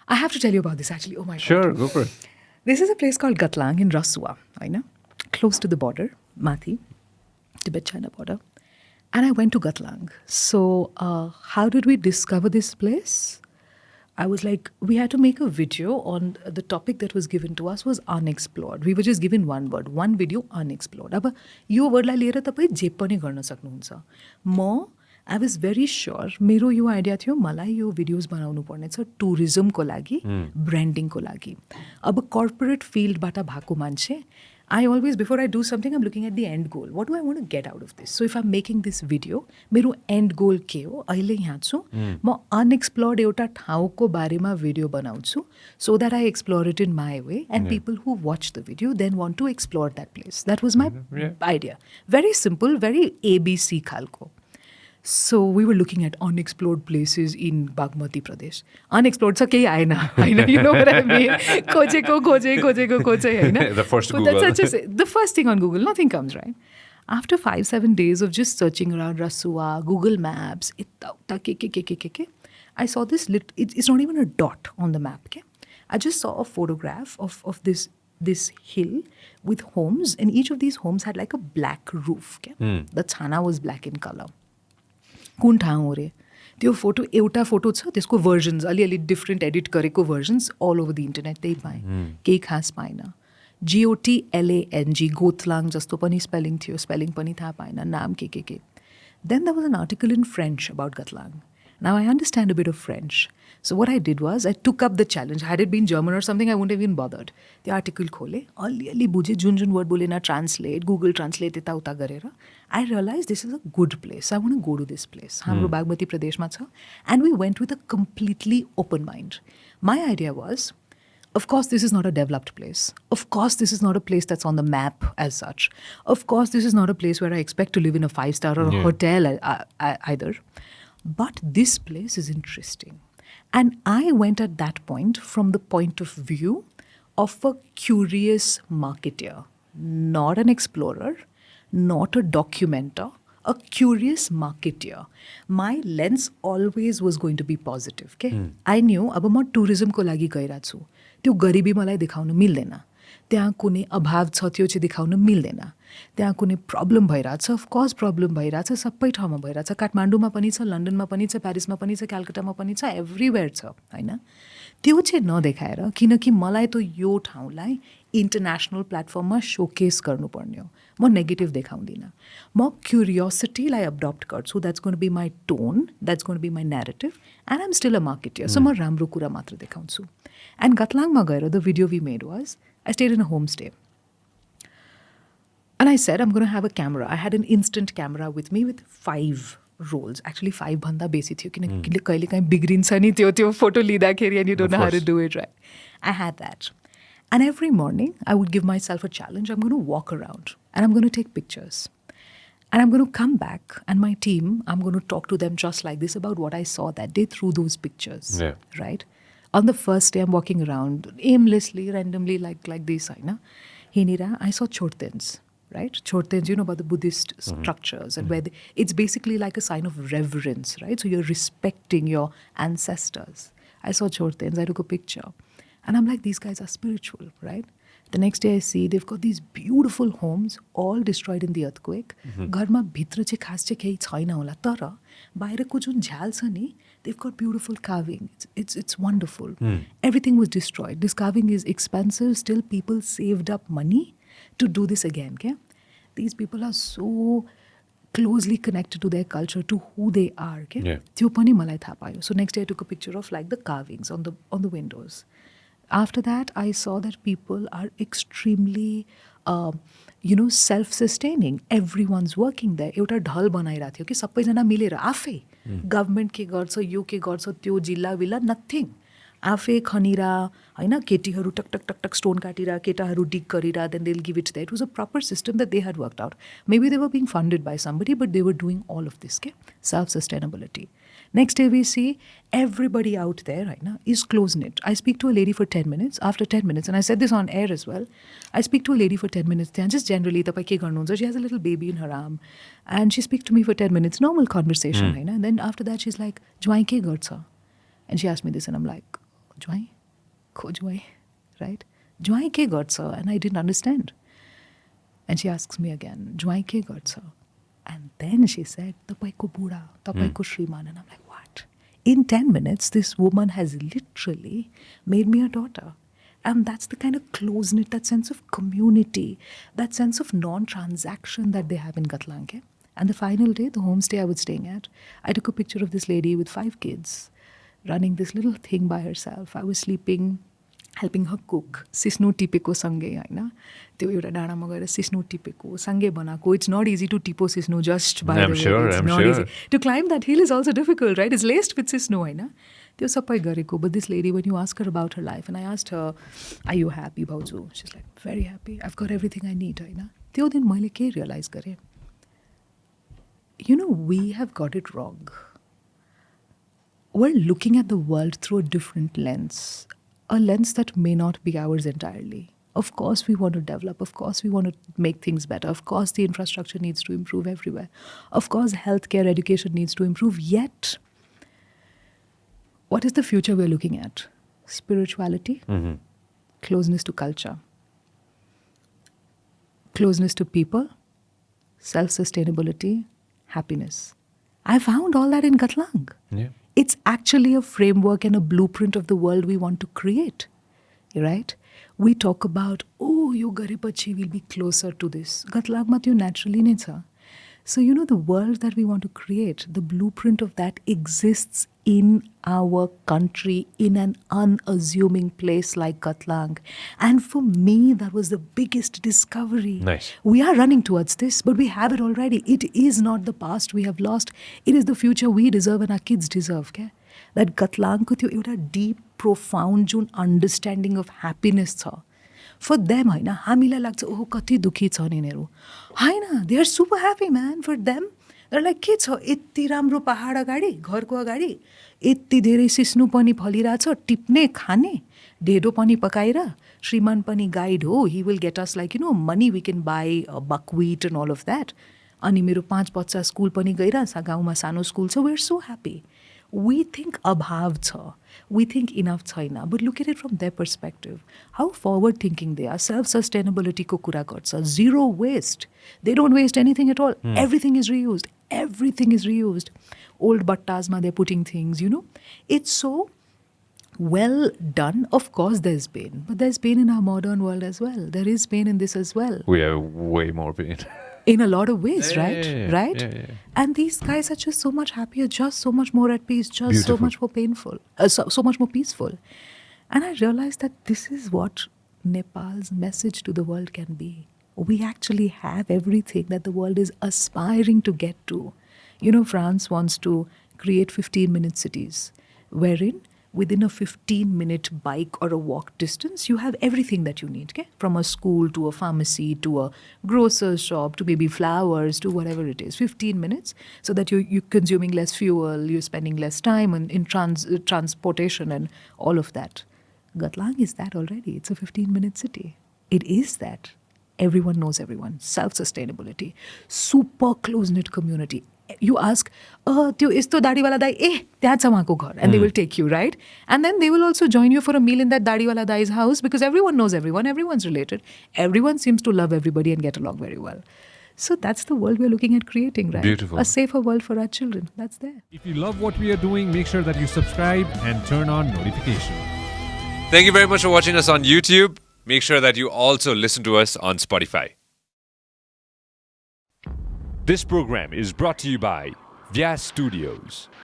I have to tell you about this actually. Oh my God. Sure, go for it. This is a place called Gatlang in Rasua, close to the border, Mathi, Tibet-China border. And I went to Gatlang. So how did we discover this place? I was like, we had to make a video on the topic that was given to us was unexplored. We were just given one word, one video, unexplored. अब यो wordलाई लिएर तपाईँ जे पनि गर्न सक्नुहुन्छ. म I was very sure मेरो यो idea थियो मलाई यो भिडियोज बनाउनु पर्ने छ टुरिज्मको लागि ब्रान्डिङको लागि. अब कर्पोरेट फिल्डबाट भएको मान्छे I always, before I do something, I'm looking at the end goal. What do I want to get out of this? So if I'm making this video, मेरो end goal के हो? अहिले यहाँ छु म unexplored एउटा ठाउँको बारेमा video बनाउँछु so that I explore it in my way and people who watch the video then want to explore that place. That was my idea. Very simple, very ABC खालको. So we were looking at unexplored places in Bagmati Pradesh. Unexplored sa kehi aena, you know what I mean? Khoje. The first But Google. that's such the first thing on Google, nothing comes, right? After 5-7 days of just searching around Rasua, Google Maps, I saw this, it's not even a dot on the map. Okay? I just saw a photograph of this hill with homes, and each of these homes had like a black roof. Okay? The chana was black in color. कुन ठाउँ हो रे त्यो photo एउटा photo छ त्यसको versions अलिअलि different edit गरेको versions all over the internet त्यही पाएँ केही खास पाएन GOTLANG गोतलाङ जस्तो पनि स्पेलिङ थियो स्पेलिङ पनि थाहा पाएन नाम के then there was an article in French about Gatlang now I understand a bit of French So what I did was I took up the challenge. Had it been German or something, I wouldn't have even bothered. The article khole, ali bujhe, jun word bole na translate, Google Translate eta uta garera. I realized this is a good place. I want to go to this place. Hamro Bagmati Pradesh ma cha. And we went with a completely open mind. My idea was, of course, this is not a developed place. Of course, this is not a place that's on the map as such. Of course, this is not a place where I expect to live in a 5-star or a hotel either. But this place is interesting. And I went at that point from the point of view of a curious marketeer, not an explorer, not a documenter, a curious marketeer. My lens always was going to be positive. Okay? I knew अब म टुरिज्मको लागि गइरहेको छु त्यो गरिबी मलाई देखाउन मिल्दैन त्यहाँ कुनै अभाव छ त्यो चाहिँ देखाउन मिल्दैन त्यहाँ कुनै प्रब्लम भइरहेछ अफकोर्स प्रब्लम भइरहेछ सबै ठाउँमा भइरहेछ काठमाडौँमा पनि छ लन्डनमा पनि छ प्यारिसमा पनि छ क्यालकटामा पनि छ एभ्रिवेयर छ होइन त्यो चाहिँ नदेखाएर किनकि मलाई त यो ठाउँलाई इन्टरनेसनल प्लेटफर्ममा सोकेस गर्नुपर्ने हो म नेगेटिभ देखाउँदिनँ म क्युरियोसिटीलाई एडप्ट गर्छु that's gonna be my tone that's gonna be my narrative and I'm still a marketer so म राम्रो कुरा मात्र देखाउँछु एन्ड गतलाङमा गएर the video we made was I stayed in a homestay. And I said, I'm going to have a camera. I had an instant camera with me with 5 rolls. Actually, 5 bhanda basic थियो किन कहिले काहीँ बिग्रिन्छ नि त्यो photo लिँदाखेरि and you don't know how to do it right. I had that. And every morning, I would give myself a challenge. I'm going to walk around and I'm going to take pictures. And I'm going to come back and my team, I'm going to talk to them just like this about what I saw that day through those pictures. Yeah. Right? On the first day, I'm walking around aimlessly, randomly, like this, Hinira, I saw chortens, right? Chortens, you know about the Buddhist structures and where it's basically like a sign of reverence, right? So you're respecting your ancestors. I saw chortens, I took a picture. And I'm like, these guys are spiritual, right? The next day I see they've got these beautiful homes, all destroyed in the earthquake. घरमा भित्र चाहिँ खास चाहिँ केही छैन होला तर बाहिरको जुन झ्याल छ नि they've got beautiful carving. It's wonderful. Everything was destroyed. This carving is expensive. Still, people saved up money to do this again. Okay? These people are so closely connected to their culture, to who they are. Okay? त्यो पनि मलाई थाहा पायो. So next day I took a picture of like the carvings on the windows. After that, I saw that people are extremely, self-sustaining. Everyone's working there. एउटा ढल बनाइरहेको थियो कि सबैजना मिलेर आफै गभर्मेन्ट के गर्छ यो के गर्छ त्यो जिल्ला विल्ला नथिङ आफै खनिरा होइन केटीहरू टक टक टक टक स्टोन काटेर केटाहरू डिग गरेर then they'll give it that was a proper system that they had worked out maybe they were being funded by somebody but they were doing all of this के self sustainability Next day we see everybody out there right now is close-knit. I speak to a lady for 10 minutes. After 10 minutes, and I said this on air as well, I speak to a lady for 10 minutes. Just generally, she has a little baby in her arm. And she speaks to me for 10 minutes. Normal conversation. Right? And then after that, she's like, Jwai ke garcha? And she asked me this and I'm like, Jwai? Ko jwai? Right? Jwai ke garcha? And I didn't understand. And she asks me again, Jwai ke garcha? And then she said, Tapaiko buda, tapaiko shriman. And I'm like, what? In 10 minutes, this woman has literally made me a daughter. And that's the kind of close-knit, that sense of community, that sense of non-transaction that they have in Gatlang. Okay? And the final day, the homestay I was staying at, I took a picture of this lady with 5 kids running this little thing by herself. I was sleeping, helping her cook. Sisnu tipeko सँगै हैन त्यो एउटा डाँडामा गएर सिस्नु टिपेको सँगै बनाएको. It's not easy to tipo sisnu just by the way. It's not easy. To climb that hill is also difficult, right? It's laced with sisnu हैन. त्यो सबै गरेको. But this lady, when you ask her about her life, and I asked her, are you happy, भाउजू? She's like, very happy. I've got everything I need हैन. त्यो दिन मैले के realize गरेँ? You know, we have got it wrong. We're looking at the world through a different lens. A lens that may not be ours entirely. Of course, we want to develop. Of course, we want to make things better. Of course, the infrastructure needs to improve everywhere. Of course, healthcare, education needs to improve. Yet, what is the future we're looking at? Spirituality, closeness to culture, closeness to people, self-sustainability, happiness. I found all that in Gatlang. Yeah. It's actually a framework and a blueprint of the world we want to create, right? We talk about, oh, yo garepachi will be closer to this. Gatlangma tyo naturally nahi cha. So, you know, the world that we want to create, the blueprint of that exists in our country, in an unassuming place like Gatlang. And for me, that was the biggest discovery. Nice. We are running towards this, but we have it already. It is not the past we have lost. It is the future we deserve and our kids deserve. Okay? That Gatlang ko tyo एउटा deep, profound Jun understanding of happiness छ. For them, हामीलाई लाग्छ ओहो कति दुखी छन् यिनीहरू. हैन, they are super happy, man. For them, they're like, के छ यति राम्रो पहाड अगाडि, घरको अगाडि, यति धेरै सिस्नु पनि फलिरहेछ, टिप्ने, खाने, ढेडो पनि पकाएर, श्रीमान पनि गाइड हो, he will get us like, you know, money we can buy buckwheat and all of that. अनि मेरो 5 बच्चा स्कुल पनि गइरहेछ, गाउँमा सानो स्कुल छ. We're so happy. We think abhav cha. We think enough chaina. But look at it from their perspective. How forward thinking they are. Self-sustainability ko kura garcha. Zero waste. They don't waste anything at all. Everything is reused. Everything is reused. Old battas ma they're putting things, you know. It's so well done. Of course there's pain. But there's pain in our modern world as well. There is pain in this as well. We have way more pain. In a lot of ways, right? Yeah. Right? Yeah. And these guys are just so much happier, just so much more at peace, just Beautiful. so much more painful, so much more peaceful. And I realized that this is what Nepal's message to the world can be. We actually have everything that the world is aspiring to get to. You know, France wants to create 15-minute cities, wherein within a 15-minute bike or a walk distance, you have everything that you need, okay? From a school to a pharmacy to a grocer's shop to maybe flowers to whatever it is. 15 minutes so that you're consuming less fuel, you're spending less time in transportation and all of that. Gatlang is that already. It's a 15-minute city. It is that. Everyone knows everyone. Self-sustainability. Super close-knit community. You ask, त्यो यस्तो दाढीवाला दाई त्यहाँ छ उहाँको घर, and they will take you, right? And then they will also join you for a meal in that दाढीवाला dai's house because everyone knows everyone, everyone's related. Everyone seems to love everybody and get along very well. So that's the world we're looking at creating, right? Beautiful. A safer world for our children. That's there. If you love what we are doing, make sure that you subscribe and turn on notifications. Thank you very much for watching us on YouTube. Make sure that you also listen to us on Spotify. This program is brought to you by Vyasa Studios.